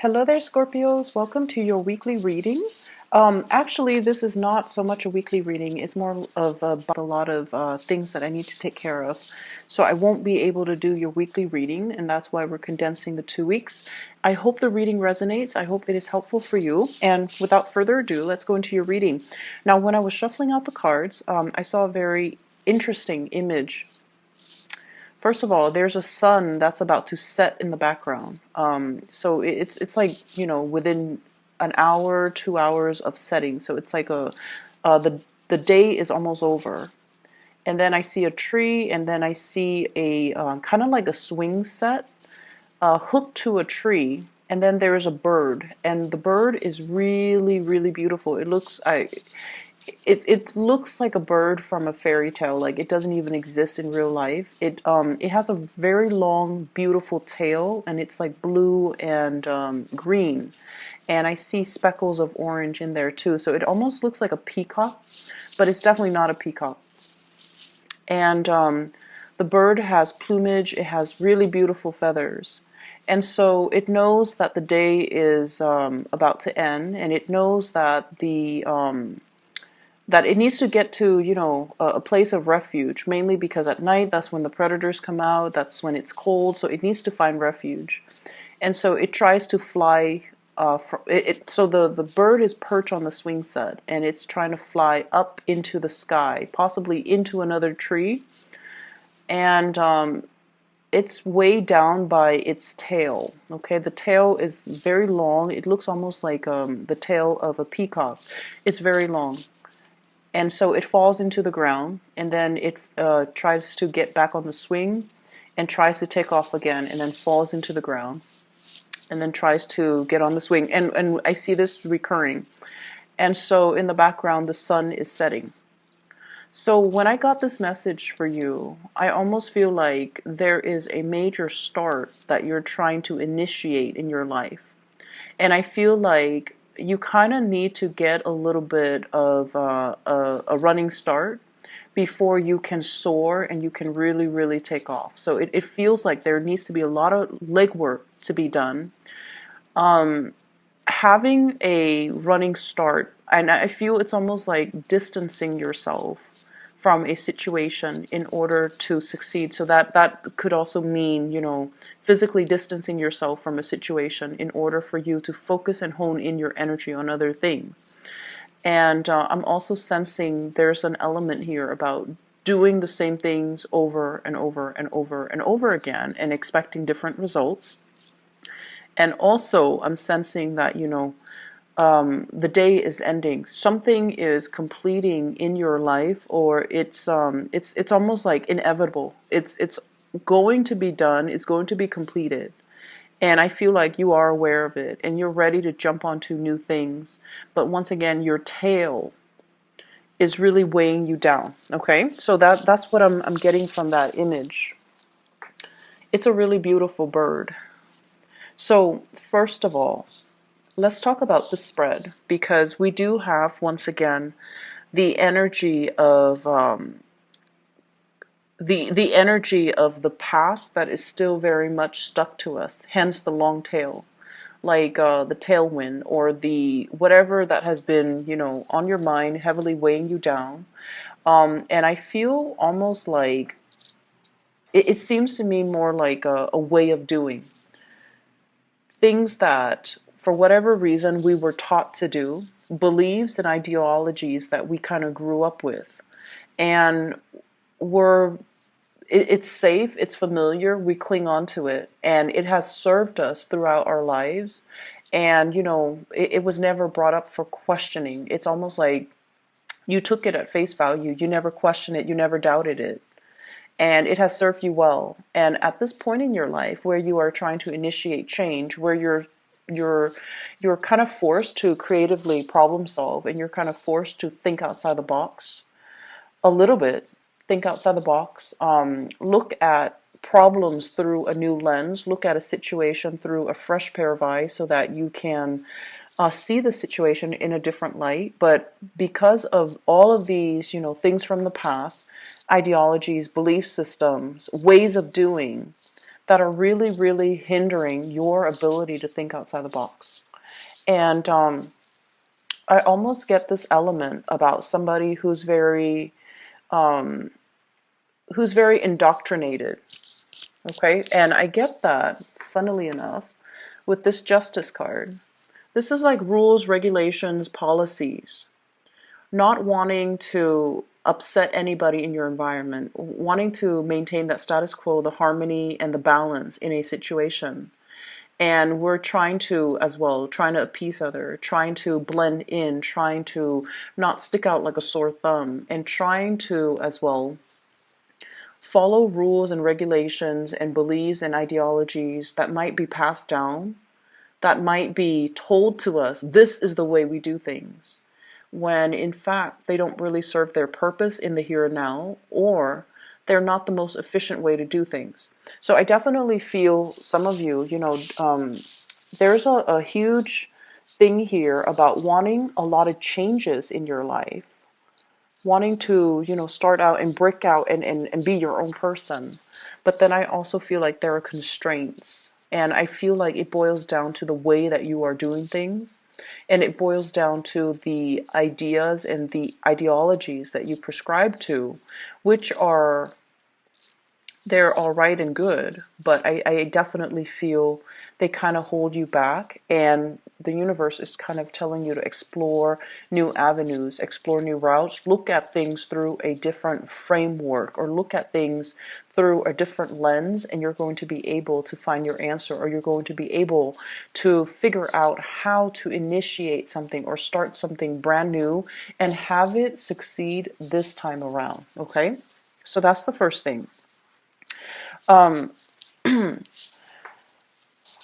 Hello there, Scorpios. Welcome to your weekly reading. Actually, this is not so much a weekly reading. It's more of about a lot of things that I need to take care of. So I won't be able to do your weekly reading, and that's why we're condensing the 2 weeks. I hope the reading resonates. I hope it is helpful for you. And without further ado, let's go into your reading. Now, when I was shuffling out the cards, I saw a very interesting image. First of all, there's a sun that's about to set in the background. So it's like, within an hour, 2 hours of setting. So it's like the day is almost over. And then I see a tree, and then I see a kind of like a swing set hooked to a tree. And then there's a bird, and the bird is really, really beautiful. It looks like a bird from a fairy tale. Like it doesn't even exist in real life. It has a very long, beautiful tail, and it's like blue and green. And I see speckles of orange in there too. So it almost looks like a peacock, but it's definitely not a peacock. And the bird has plumage. It has really beautiful feathers. And so it knows that the day is about to end, and it knows that that it needs to get to, a place of refuge, mainly because at night, that's when the predators come out, that's when it's cold, so it needs to find refuge. And so it tries to fly, so the bird is perched on the swing set, and it's trying to fly up into the sky, possibly into another tree, and it's weighed down by its tail, okay? The tail is very long. It looks almost like the tail of a peacock. It's very long. And so it falls into the ground, and then it tries to get back on the swing and tries to take off again, and then falls into the ground and then tries to get on the swing. And I see this recurring. And so in the background, the sun is setting. So when I got this message for you, I almost feel like there is a major start that you're trying to initiate in your life. And I feel like you kind of need to get a little bit of a running start before you can soar and you can really, really take off. So it feels like there needs to be a lot of legwork to be done. Having a running start, and I feel it's almost like distancing yourself from a situation in order to succeed. So that could also mean, physically distancing yourself from a situation in order for you to focus and hone in your energy on other things. And I'm also sensing there's an element here about doing the same things over and over and over and over again and expecting different results. And also I'm sensing that, the day is ending. Something is completing in your life, or it's almost like inevitable. It's going to be done. It's going to be completed. And I feel like you are aware of it, and you're ready to jump onto new things. But once again, your tail is really weighing you down. Okay, so that's what I'm getting from that image. It's a really beautiful bird. So first of all, let's talk about the spread, because we do have, once again, the energy of the energy of the past that is still very much stuck to us. Hence the long tail, like the tailwind, or the whatever that has been, on your mind, heavily weighing you down. And I feel almost like it seems to me more like a way of doing things that, for whatever reason, we were taught to do, beliefs and ideologies that we kind of grew up with. And it's safe, it's familiar, we cling on to it, and it has served us throughout our lives. And, it was never brought up for questioning. It's almost like you took it at face value. You never questioned it, you never doubted it. And it has served you well. And at this point in your life where you are trying to initiate change, where you're kind of forced to creatively problem solve, and you're kind of forced to think outside the box a little bit, think outside the box, look at problems through a new lens, look at a situation through a fresh pair of eyes, so that you can see the situation in a different light. But because of all of these, things from the past, ideologies, belief systems, ways of doing that are really, really hindering your ability to think outside the box. And I almost get this element about somebody um, who's very indoctrinated. Okay, and I get that, funnily enough, with this Justice card. This is like rules, regulations, policies, not wanting to upset anybody in your environment, wanting to maintain that status quo, the harmony and the balance in a situation. And we're trying to, as well, trying to appease other, trying to blend in, trying to not stick out like a sore thumb, and trying to, as well, follow rules and regulations and beliefs and ideologies that might be passed down, that might be told to us, this is the way we do things, when in fact they don't really serve their purpose in the here and now, or they're not the most efficient way to do things. So I definitely feel some of you, there's a huge thing here about wanting a lot of changes in your life, wanting to, start out and break out and be your own person. But then I also feel like there are constraints. And I feel like it boils down to the way that you are doing things. And it boils down to the ideas and the ideologies that you prescribe to, which are, they're all right and good, but I definitely feel they kind of hold you back, and the universe is kind of telling you to explore new avenues, explore new routes, look at things through a different framework, or look at things through a different lens, and you're going to be able to find your answer, or you're going to be able to figure out how to initiate something or start something brand new and have it succeed this time around. Okay, so that's the first thing. um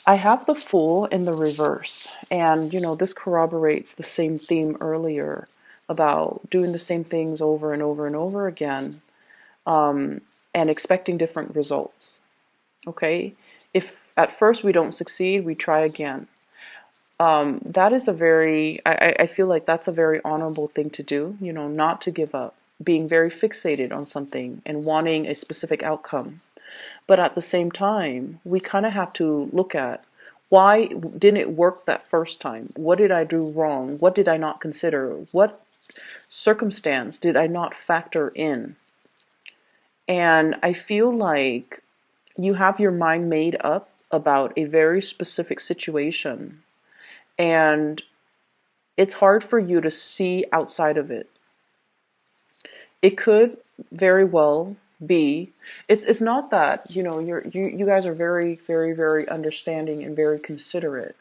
I have the Fool in the reverse, and this corroborates the same theme earlier about doing the same things over and over and over again, um, and expecting different results. Okay, if at first we don't succeed, we try again. That is a very, I feel like that's a very honorable thing to do, not to give up, being very fixated on something and wanting a specific outcome. But at the same time, we kind of have to look at, why didn't it work that first time? What did I do wrong? What did I not consider? What circumstance did I not factor in? And I feel like you have your mind made up about a very specific situation, and it's hard for you to see outside of it. It could very well be, it's not that, you guys are very, very, very understanding and very considerate,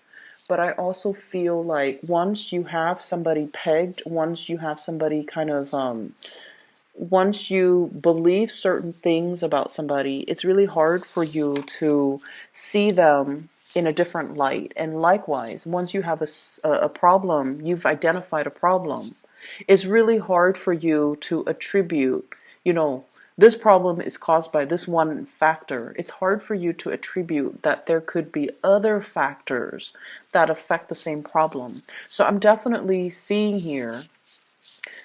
but I also feel like once you have somebody pegged, once you have somebody kind of once you believe certain things about somebody, it's really hard for you to see them in a different light. And likewise, once you have a problem, you've identified a problem, it's really hard for you to attribute, this problem is caused by this one factor. It's hard for you to attribute that there could be other factors that affect the same problem. So I'm definitely seeing here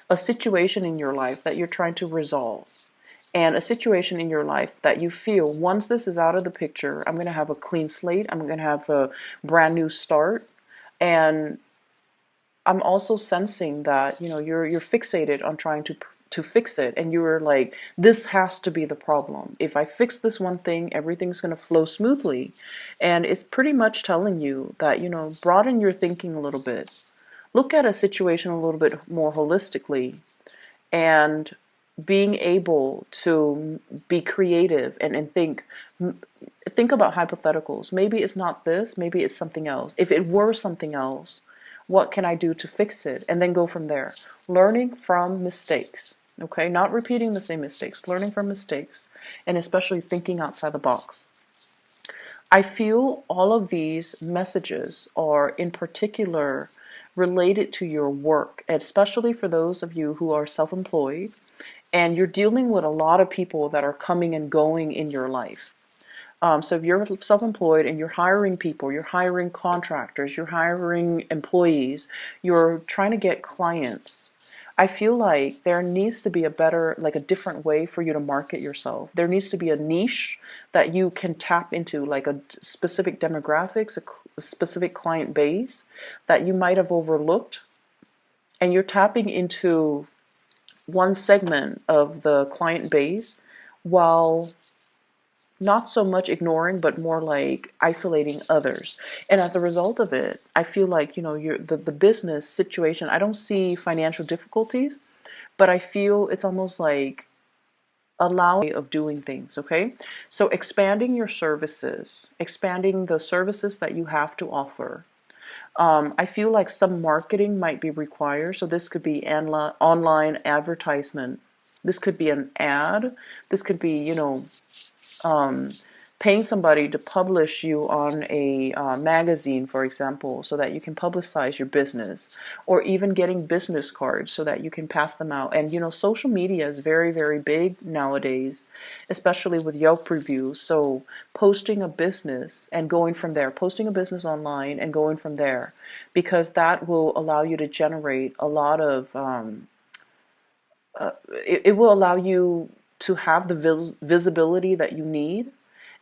a situation in your life that you're trying to resolve, and a situation in your life that you feel, once this is out of the picture, I'm going to have a clean slate, I'm going to have a brand new start. And I'm also sensing that, you're fixated on trying to fix it, and you're like, this has to be the problem. If I fix this one thing, everything's going to flow smoothly. And it's pretty much telling you that, broaden your thinking a little bit. Look at a situation a little bit more holistically, and being able to be creative and think about hypotheticals. Maybe it's not this, maybe it's something else. If it were something else, what can I do to fix it? And then go from there. Learning from mistakes, okay? Not repeating the same mistakes, learning from mistakes, and especially thinking outside the box. I feel all of these messages are in particular related to your work, especially for those of you who are self-employed and you're dealing with a lot of people that are coming and going in your life. So if you're self-employed and you're hiring people, you're hiring contractors, you're hiring employees, you're trying to get clients, I feel like there needs to be a better, like a different way for you to market yourself. There needs to be a niche that you can tap into, like a specific demographics, a specific client base that you might have overlooked, and you're tapping into one segment of the client base while not so much ignoring, but more like isolating others. And as a result of it, I feel like, the business situation, I don't see financial difficulties, but I feel it's almost like allowing of doing things, okay? So expanding your services, expanding the services that you have to offer. I feel like some marketing might be required. So this could be online advertisement. This could be an ad. This could be, um, paying somebody to publish you on a magazine, for example, so that you can publicize your business, or even getting business cards so that you can pass them out. And social media is very, very big nowadays, especially with Yelp reviews. So posting a business and going from there, posting a business online and going from there, because that will allow you to generate a lot of it will allow you to have the visibility that you need.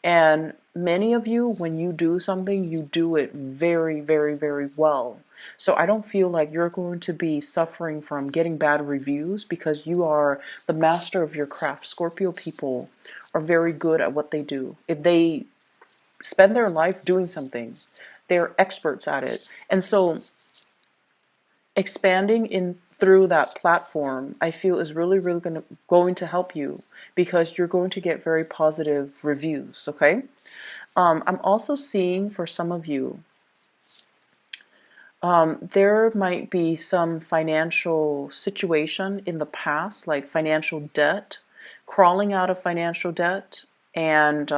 And many of you, when you do something, you do it very, very, very well. So I don't feel like you're going to be suffering from getting bad reviews because you are the master of your craft. Scorpio people are very good at what they do. If they spend their life doing something, they're experts at it. And so expanding in through that platform, I feel is really, really going to help you, because you're going to get very positive reviews. Okay. I'm also seeing for some of you, there might be some financial situation in the past, like financial debt, crawling out of financial debt. And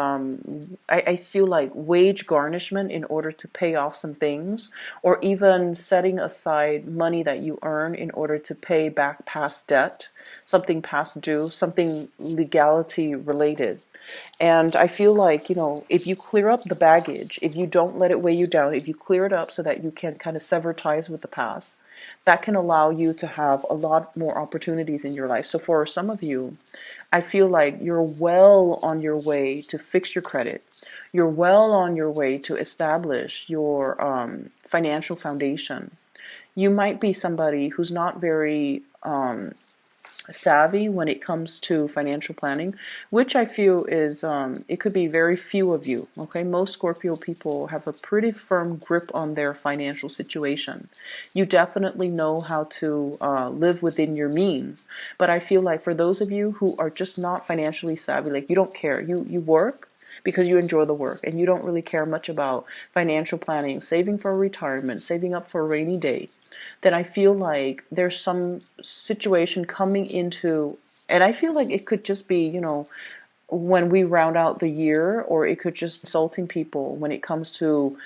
I feel like wage garnishment in order to pay off some things, or even setting aside money that you earn in order to pay back past debt, something past due, something legality related. And I feel like, if you clear up the baggage, if you don't let it weigh you down, if you clear it up so that you can kind of sever ties with the past, that can allow you to have a lot more opportunities in your life. So for some of you, I feel like you're well on your way to fix your credit. You're well on your way to establish your financial foundation. You might be somebody who's not very savvy when it comes to financial planning, which I feel is, it could be very few of you. Okay, most Scorpio people have a pretty firm grip on their financial situation. You definitely know how to live within your means, but I feel like for those of you who are just not financially savvy, like you don't care, you work because you enjoy the work and you don't really care much about financial planning, saving for retirement, saving up for a rainy day, then I feel like there's some situation coming into, and I feel like it could just be, when we round out the year, or it could just consulting people when it comes to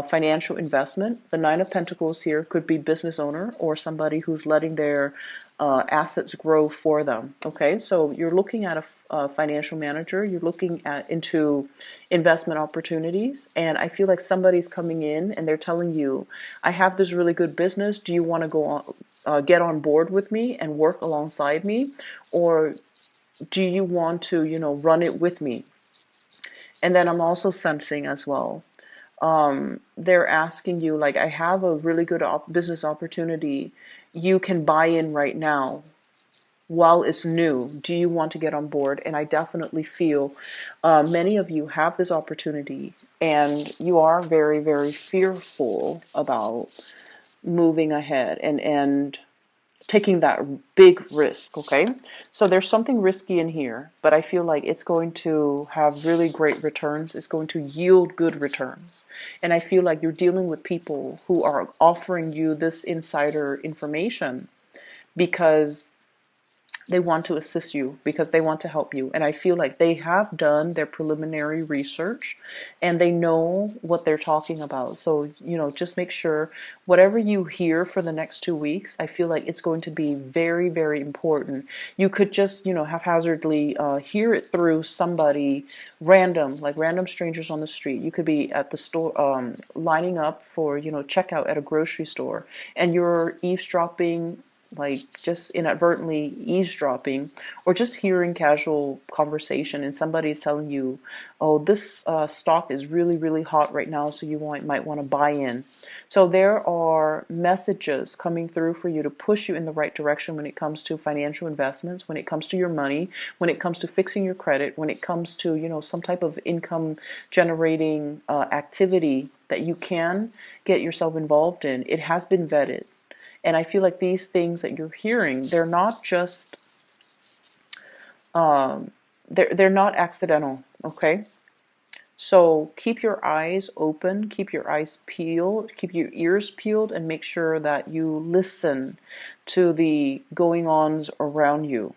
financial investment. The Nine of Pentacles here could be business owner or somebody who's letting their assets grow for them. Okay, so you're looking at a financial manager, you're looking at into investment opportunities, and I feel like somebody's coming in and they're telling you, I have this really good business, do you want to go on, get on board with me and work alongside me, or do you want to, run it with me? And then I'm also sensing as well, they're asking you, like, I have a really good business opportunity, you can buy in right now while it's new, do you want to get on board? And I definitely feel many of you have this opportunity and you are very, very fearful about moving ahead and taking that big risk. Okay, so there's something risky in here, but I feel like it's going to have really great returns. It's going to yield good returns, and I feel like you're dealing with people who are offering you this insider information because they want to assist you, because they want to help you. And I feel like they have done their preliminary research and they know what they're talking about. So, just make sure whatever you hear for the next 2 weeks, I feel like it's going to be very, very important. You could just, haphazardly hear it through somebody random, like random strangers on the street. You could be at the store, lining up for, checkout at a grocery store, and you're eavesdropping like just inadvertently eavesdropping, or just hearing casual conversation and somebody's telling you, oh, this stock is really, really hot right now, so you might want to buy in. So there are messages coming through for you to push you in the right direction when it comes to financial investments, when it comes to your money, when it comes to fixing your credit, when it comes to, some type of income generating activity that you can get yourself involved in. It has been vetted. And I feel like these things that you're hearing, they're not just, um, they're not accidental, okay? So keep your eyes open, keep your eyes peeled, keep your ears peeled, and make sure that you listen to the going-ons around you.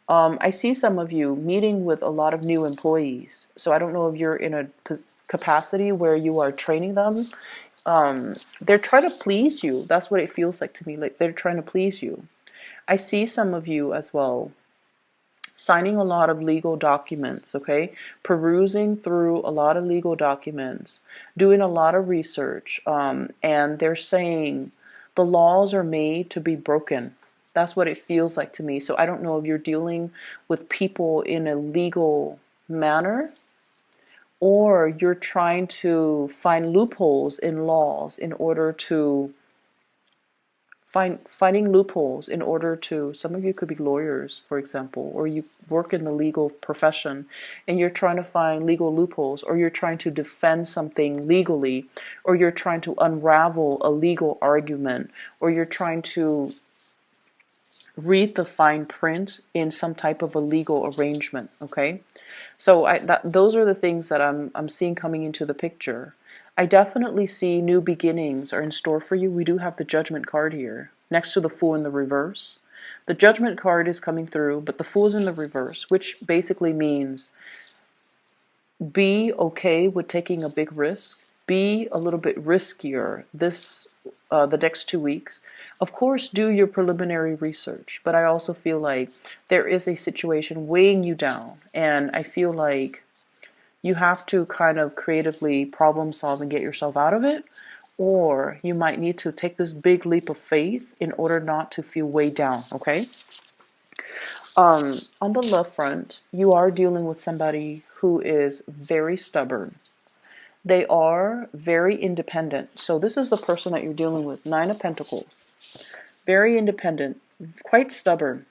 I see some of you meeting with a lot of new employees. So I don't know if you're in a capacity where you are training them. They're trying to please you. That's what it feels like to me. Like they're trying to please you. I see some of you as well signing a lot of legal documents, okay? Perusing through a lot of legal documents, doing a lot of research, and they're saying the laws are made to be broken. That's what it feels like to me. So I don't know if you're dealing with people in a legal manner, or you're trying to find loopholes in laws in order to finding loopholes in order to, some of you could be lawyers, for example, or you work in the legal profession and you're trying to find legal loopholes, or you're trying to defend something legally, or you're trying to unravel a legal argument, or you're trying to read the fine print in some type of a legal arrangement, okay? So those are the things that I'm seeing coming into the picture. I definitely see new beginnings are in store for you. We do have the Judgment card here, next to the Fool in the reverse. The Judgment card is coming through, but the Fool's in the reverse, which basically means be okay with taking a big risk. Be a little bit riskier the next 2 weeks. Of course, do your preliminary research, but I also feel like there is a situation weighing you down, and I feel like you have to kind of creatively problem solve and get yourself out of it, or you might need to take this big leap of faith in order not to feel weighed down, okay? On the love front, you are dealing with somebody who is very stubborn. They are very independent. So this is the person that you're dealing with, Nine of Pentacles. Very independent, quite stubborn.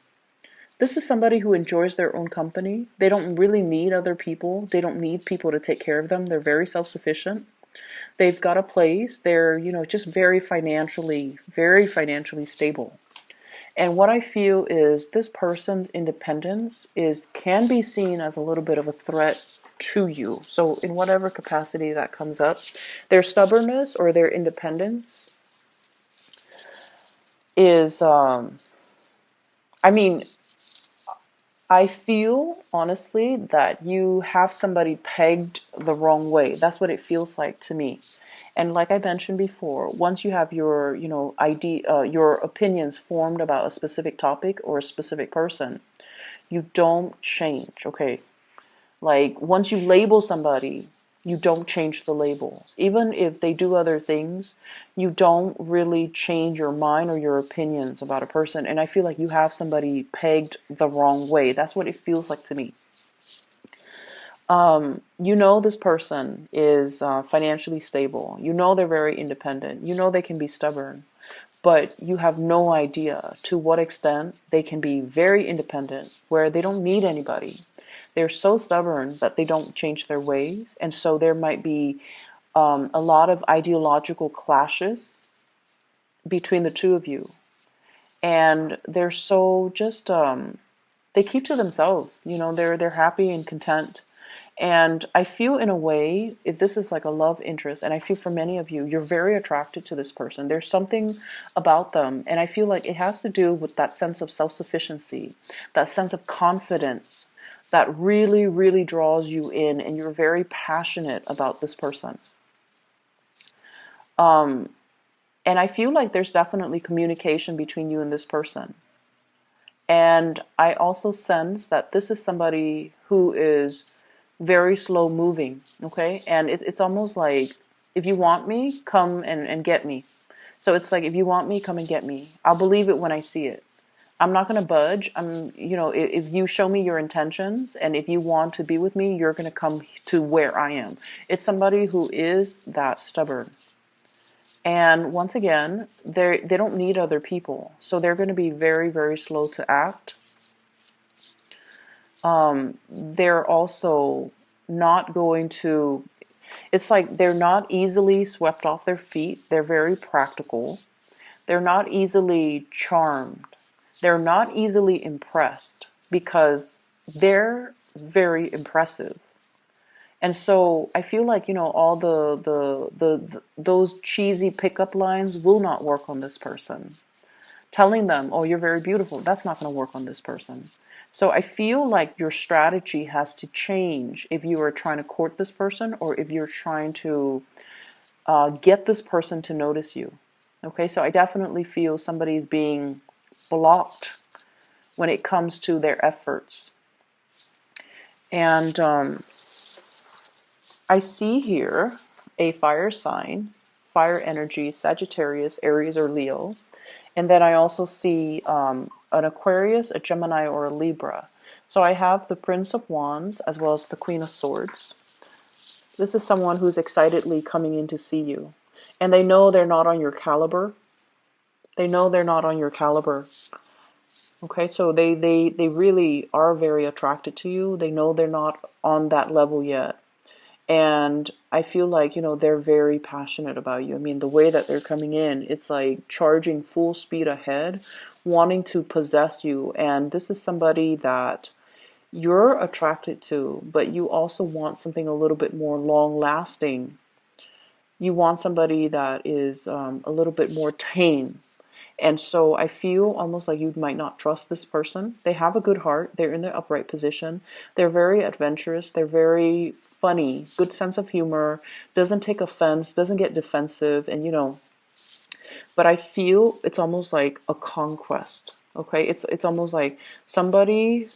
This is somebody who enjoys their own company. They don't really need other people. They don't need people to take care of them. They're very self-sufficient. They've got a place. They're, just very financially stable. And what I feel is this person's independence can be seen as a little bit of a threat to you. So in whatever capacity that comes up, their stubbornness or their independence is, I feel, honestly, that you have somebody pegged the wrong way. That's what it feels like to me. And like I mentioned before, once you have your, your opinions formed about a specific topic or a specific person, you don't change, okay? Like, once you label somebody, you don't change the labels. Even if they do other things, you don't really change your mind or your opinions about a person. And I feel like you have somebody pegged the wrong way. That's what it feels like to me. This person is financially stable. They're very independent. They can be stubborn. But you have no idea to what extent they can be very independent, where they don't need anybody. They're so stubborn that they don't change their ways. And so there might be a lot of ideological clashes between the two of you. And they're so just, they keep to themselves. They're happy and content. And I feel, in a way, if this is like a love interest, and I feel for many of you, you're very attracted to this person. There's something about them. And I feel like it has to do with that sense of self-sufficiency, that sense of confidence that really, really draws you in, and you're very passionate about this person. And I feel like there's definitely communication between you and this person. And I also sense that this is somebody who is very slow moving, okay? And it's almost like, if you want me, come and get me. So it's like, if you want me, come and get me. I'll believe it when I see it. I'm not going to budge. If you show me your intentions and if you want to be with me, you're going to come to where I am. It's somebody who is that stubborn. And once again, they don't need other people. So they're going to be very, very slow to act. They're also not going to, it's like they're not easily swept off their feet. They're very practical. They're not easily charmed. They're not easily impressed because they're very impressive. And so I feel like, all those cheesy pickup lines will not work on this person. Telling them, oh, you're very beautiful, that's not going to work on this person. So I feel like your strategy has to change if you are trying to court this person or if you're trying to get this person to notice you. Okay, so I definitely feel somebody's being blocked when it comes to their efforts. And I see here a fire sign, fire energy, Sagittarius, Aries, or Leo. And then I also see an Aquarius, a Gemini, or a Libra. So I have the Prince of Wands as well as the Queen of Swords. This is someone who's excitedly coming in to see you. And they know they're not on your caliber. They know they're not on your caliber. Okay, so they really are very attracted to you. They know they're not on that level yet. And I feel like, they're very passionate about you. I mean, the way that they're coming in, it's like charging full speed ahead, wanting to possess you. And this is somebody that you're attracted to, but you also want something a little bit more long lasting. You want somebody that is a little bit more tame. And so I feel almost like you might not trust this person. They have a good heart. They're in their upright position. They're very adventurous. They're very funny, good sense of humor, doesn't take offense, doesn't get defensive, and but I feel it's almost like a conquest. Okay? It's almost like somebody,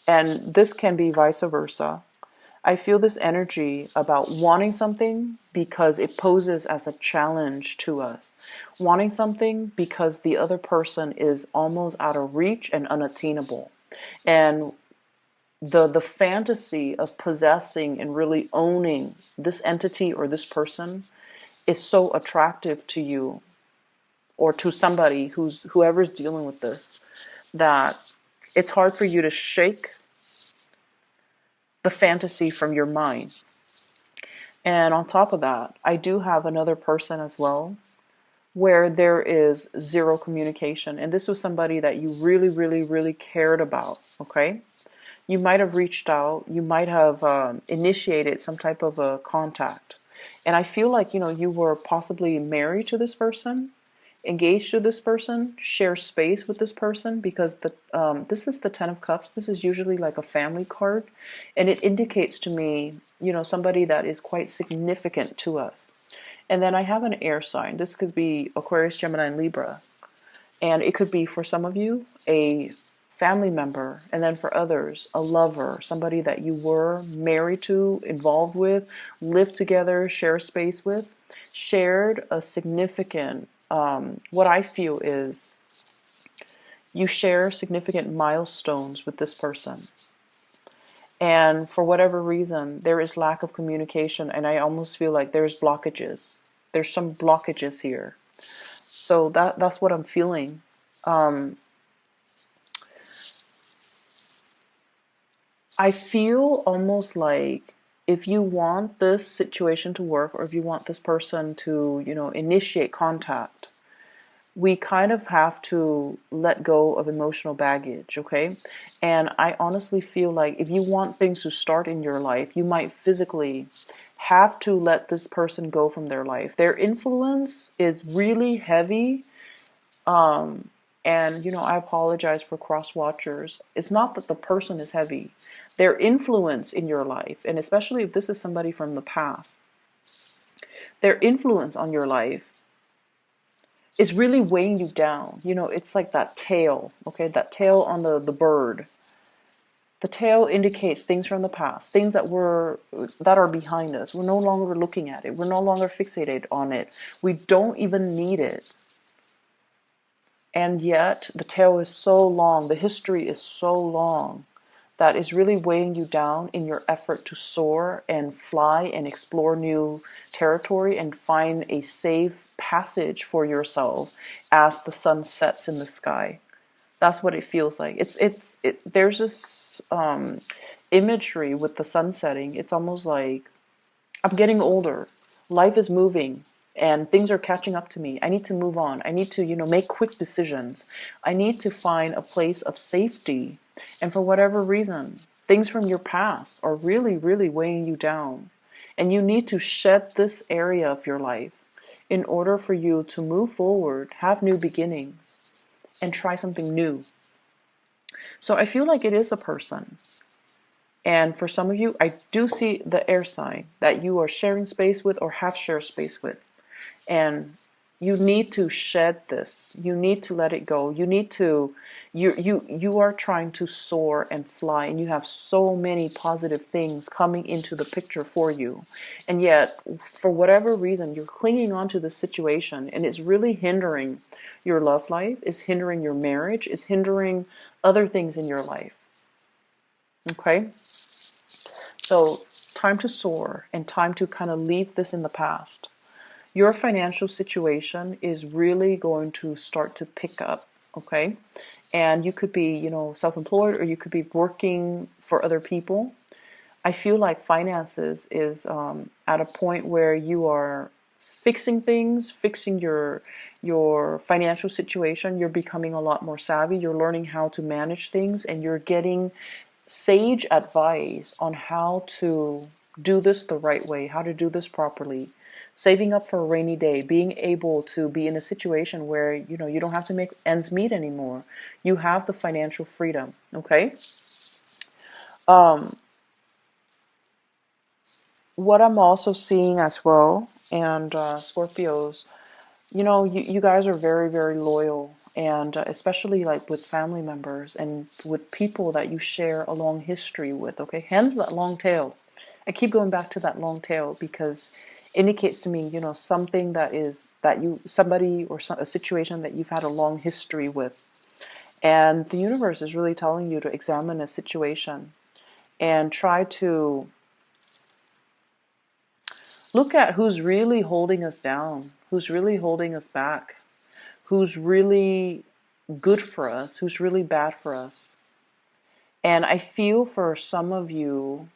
and this can be vice versa. I feel this energy about wanting something because it poses as a challenge to us. Wanting something because the other person is almost out of reach and unattainable. And the fantasy of possessing and really owning this entity or this person is so attractive to you or to somebody whoever's dealing with this, that it's hard for you to shake the fantasy from your mind. And on top of that, I do have another person as well where there is zero communication. And this was somebody that you really, really, really cared about, okay? You might have reached out, you might have initiated some type of a contact. And I feel like, you were possibly married to this person, engaged to this person, share space with this person, because this is the Ten of Cups. This is usually like a family card. And it indicates to me, somebody that is quite significant to us. And then I have an air sign. This could be Aquarius, Gemini, and Libra. And it could be, for some of you, a family member, and then for others, a lover, somebody that you were married to, involved with, lived together, share space with, shared a significant, what I feel is you share significant milestones with this person. And for whatever reason, there is lack of communication, and I almost feel like there's blockages. There's some blockages here. So that's what I'm feeling. I feel almost like if you want this situation to work, or if you want this person to, initiate contact, we kind of have to let go of emotional baggage, okay? And I honestly feel like if you want things to start in your life, you might physically have to let this person go from their life. Their influence is really heavy. And, I apologize for cross watchers. It's not that the person is heavy. Their influence in your life, and especially if this is somebody from the past, their influence on your life is really weighing you down. It's like that tail, okay? That tail on the bird. The tail indicates things from the past, things that are behind us. We're no longer looking at it. We're no longer fixated on it. We don't even need it. And yet the tail is so long, the history is so long, that is really weighing you down in your effort to soar and fly and explore new territory and find a safe passage for yourself as the sun sets in the sky. That's what it feels like. There's this imagery with the sun setting. It's almost like I'm getting older. Life is moving and things are catching up to me. I need to move on. I need to, make quick decisions. I need to find a place of safety. And for whatever reason, things from your past are really, really weighing you down. And you need to shed this area of your life in order for you to move forward, have new beginnings, and try something new. So I feel like it is a person. And for some of you, I do see the air sign that you are sharing space with or have shared space with. And you need to shed this. You need to let it go. You are trying to soar and fly, and you have so many positive things coming into the picture for you. And yet, for whatever reason, you're clinging on to the situation, and it's really hindering your love life, it's hindering your marriage, it's hindering other things in your life. Okay? So, time to soar and time to kind of leave this in the past. Your financial situation is really going to start to pick up, okay? And you could be, self-employed, or you could be working for other people. I feel like finances is at a point where you are fixing things, fixing your financial situation. You're becoming a lot more savvy. You're learning how to manage things, and you're getting sage advice on how to do this the right way, how to do this properly. Saving up for a rainy day, being able to be in a situation where you don't have to make ends meet anymore. You have the financial freedom, okay? What I'm also seeing as well, and Scorpios, you guys are very, very loyal, and especially like with family members and with people that you share a long history with, okay? Hence that long tail. I keep going back to that long tail because it indicates to me, something somebody or a situation that you've had a long history with. And the universe is really telling you to examine a situation and try to look at who's really holding us down, who's really holding us back, who's really good for us, who's really bad for us. And I feel for some of you,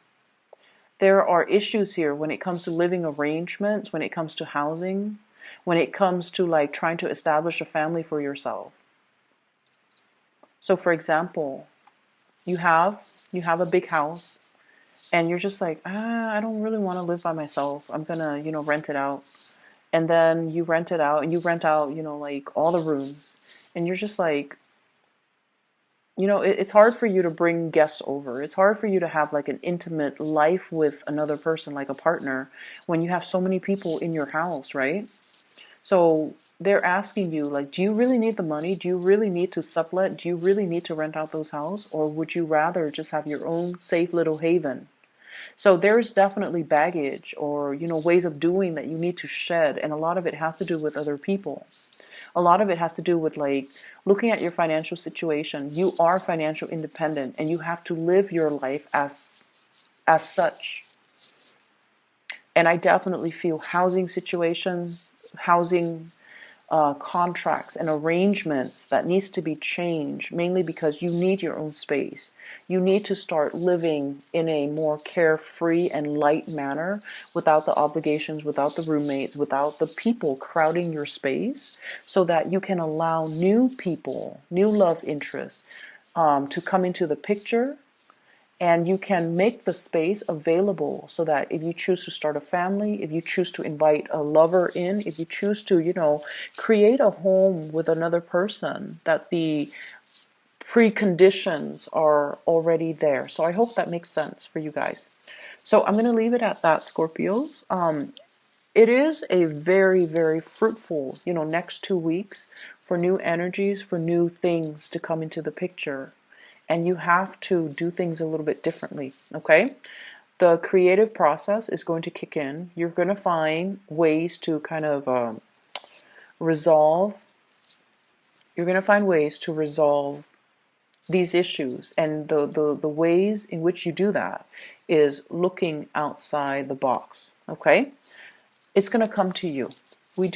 there are issues here when it comes to living arrangements, when it comes to housing, when it comes to like trying to establish a family for yourself. So for example, you have a big house and you're just like, I don't really want to live by myself. I'm gonna, rent it out. And then you rent it out and you rent out, like all the rooms. And you're just like, it's hard for you to bring guests over. It's hard for you to have like an intimate life with another person, like a partner, when you have so many people in your house, right? So they're asking you, like, do you really need the money? Do you really need to sublet? Do you really need to rent out those houses? Or would you rather just have your own safe little haven? So there's definitely baggage or, ways of doing that you need to shed. And a lot of it has to do with other people. A lot of it has to do with like looking at your financial situation. You are financial independent and you have to live your life as such. And I definitely feel housing situation, housing contracts and arrangements that needs to be changed, mainly because you need your own space. You need to start living in a more carefree and light manner without the obligations, without the roommates, without the people crowding your space, so that you can allow new people, new love interests to come into the picture. And you can make the space available so that if you choose to start a family, if you choose to invite a lover in, if you choose to, create a home with another person, that the preconditions are already there. So I hope that makes sense for you guys. So I'm going to leave it at that, Scorpios. It is a very, very fruitful, next 2 weeks for new energies, for new things to come into the picture. and you have to do things a little bit differently, okay? The creative process is going to kick in. You're going to find ways to kind of resolve, you're going to find ways to resolve these issues. And the ways in which you do that is looking outside the box, okay? It's going to come to you. We do